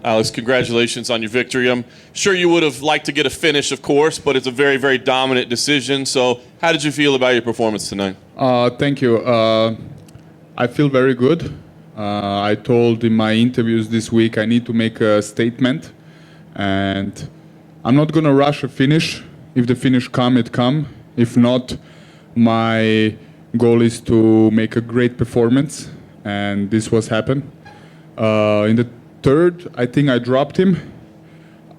Alex, congratulations on your victory. I'm sure you would have liked to get a finish, of course, but it's a very, very dominant decision. So how did you feel about your performance tonight? Thank you. I feel very good. I told in my interviews this week I need to make a statement, and I'm not going to rush a finish. If the finish come, it come. If not, my goal is to make a great performance, and this was happened. In the third, I think I dropped him.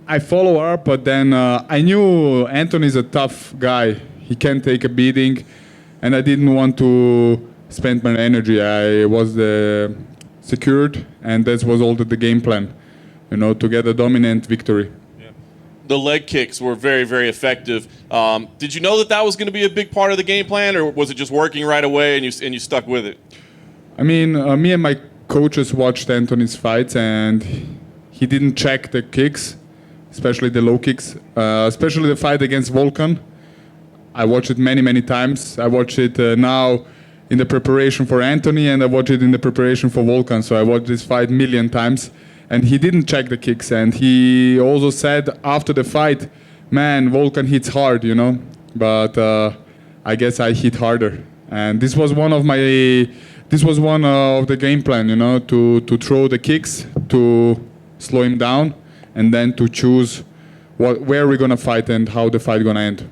I follow up, but then I knew Anthony's a tough guy. He can take a beating, and I didn't want to spend my energy. I was secured, and that was all the game plan, to get a dominant victory. The leg kicks were very, very effective. Did you know that was going to be a big part of the game plan, or was it just working right away and you stuck with it? I mean, me and my coaches watched Anthony's fights, and he didn't check the kicks, especially the low kicks, especially the fight against Volkan. I watched it many, many times. I watched it now in the preparation for Anthony, and I watched it in the preparation for Volkan. So I watched this fight 1,000,000 times. And he didn't check the kicks. And he also said after the fight, man, Volkan hits hard, But I guess I hit harder. And this was one of the game plan, to throw the kicks, to slow him down, and then to choose where we're going to fight and how the fight going to end.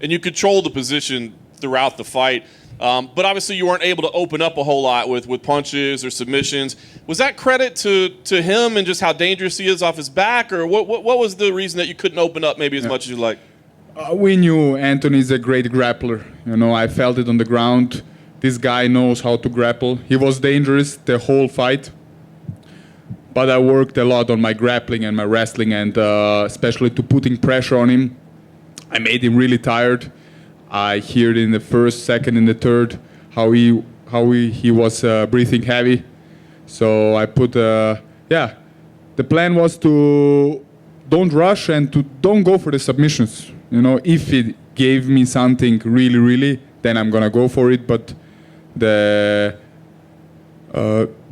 And you controlled the position throughout the fight. But obviously you weren't able to open up a whole lot with punches or submissions. Was that credit to him and just how dangerous he is off his back, or what was the reason that you couldn't open up maybe as much as you like? We knew Anthony's a great grappler. I felt it on the ground. This guy knows how to grapple. He was dangerous the whole fight. But I worked a lot on my grappling and my wrestling, and especially to putting pressure on him. I made him really tired. I heard in the first, second, and the third how he was breathing heavy. So I put the plan was to don't rush and to don't go for the submissions. If it gave me something really, really, then I'm gonna go for it. But the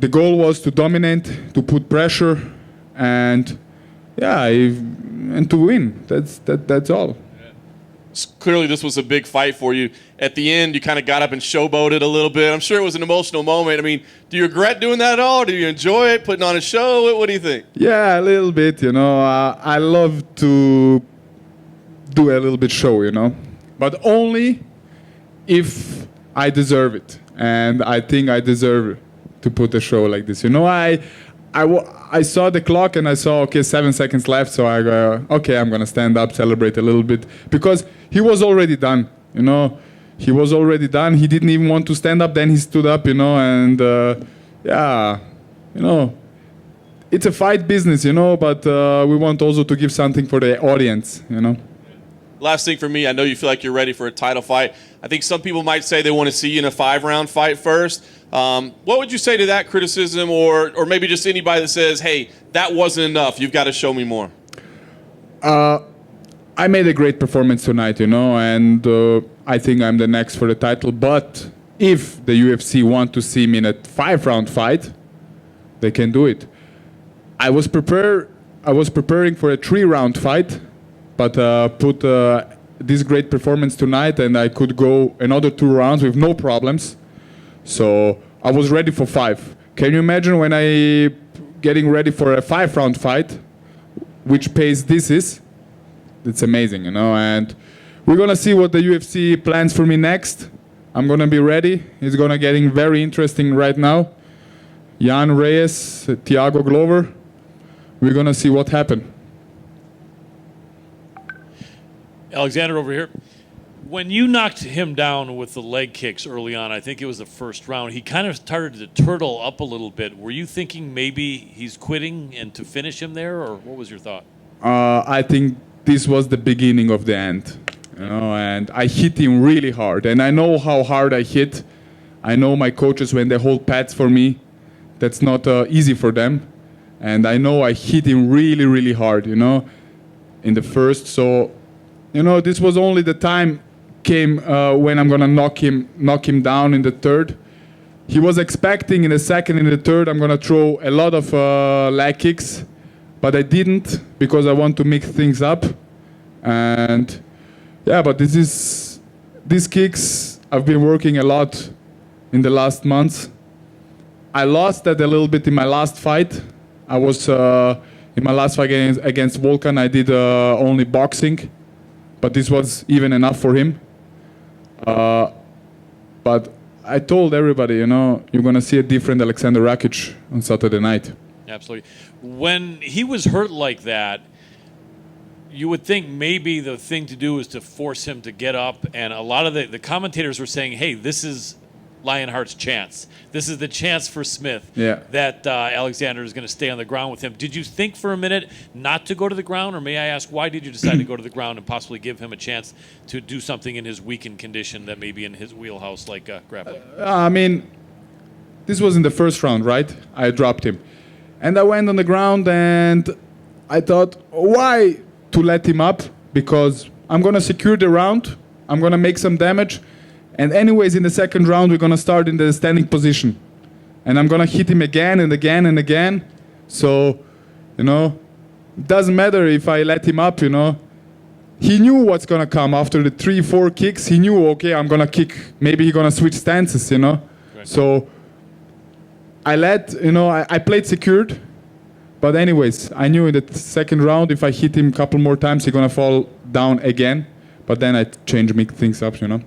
goal was to dominate, to put pressure, and to win. That's all. Clearly this was a big fight for you. At the end, you kind of got up and showboated a little bit. I'm sure it was an emotional moment. I mean, do you regret doing that at all? Do you enjoy it, putting on a show? What do you think? Yeah, a little bit, I love to do a little bit show, But only if I deserve it. And I think I deserve to put a show like this. I saw the clock and I saw, 7 seconds left. So I go, I'm going to stand up, celebrate a little bit. Because he was already done, He was already done. He didn't even want to stand up. Then he stood up, and it's a fight business, But we want also to give something for the audience, Last thing for me, I know you feel like you're ready for a title fight. I think some people might say they want to see you in a 5-round fight first. What would you say to that criticism, or maybe just anybody that says, hey, that wasn't enough, you've got to show me more? I made a great performance tonight, and I think I'm the next for the title. But if the UFC want to see me in a 5-round fight, they can do it. I was preparing for a 3-round fight, but put this great performance tonight, and I could go another 2 rounds with no problems. So I was ready for 5. Can you imagine when I getting ready for a 5-round fight, which pace this is? It's amazing, and we're going to see what the UFC plans for me next. I'm going to be ready. It's going to getting very interesting right now. Jan Reyes, Thiago Glover. We're going to see what happened. Alexander over here. When you knocked him down with the leg kicks early on, I think it was the first round, he kind of started to turtle up a little bit. Were you thinking maybe he's quitting and to finish him there, or what was your thought? I think this was the beginning of the end, and I hit him really hard. And I know how hard I hit. I know my coaches, when they hold pads for me, that's not easy for them. And I know I hit him really, really hard, in the first. So, this was only the time came when I'm gonna knock him down in the third. He was expecting in the second and the third I'm gonna throw a lot of leg kicks, but I didn't because I want to mix things up. And yeah, but these kicks, I've been working a lot in the last months. I lost that a little bit in my last fight. I was in my last fight against Volkan, I did only boxing, but this was even enough for him. But I told everybody, you know, you're going to see a different Aleksandar Rakic on Saturday night. Absolutely. When he was hurt like that, you would think maybe the thing to do is to force him to get up. And a lot of the commentators were saying, hey, this is Lionheart's chance. This is the chance for Smith that Aleksandar is going to stay on the ground with him. Did you think for a minute not to go to the ground? Or may I ask, why did you decide to go to the ground and possibly give him a chance to do something in his weakened condition that may be in his wheelhouse, like grappling? I mean, this was in the first round, right? I dropped him. And I went on the ground and I thought, why to let him up? Because I'm going to secure the round. I'm going to make some damage. And anyways, in the second round, we're going to start in the standing position. And I'm going to hit him again and again and again. So, you know, it doesn't matter if I let him up, you know. He knew what's going to come after the 3-4 kicks. He knew, okay, I'm going to kick. Maybe he's going to switch stances, you know. Right. So I played secured. But anyways, I knew in the second round, if I hit him a couple more times, he's going to fall down again. But then I changed, make things up, you know.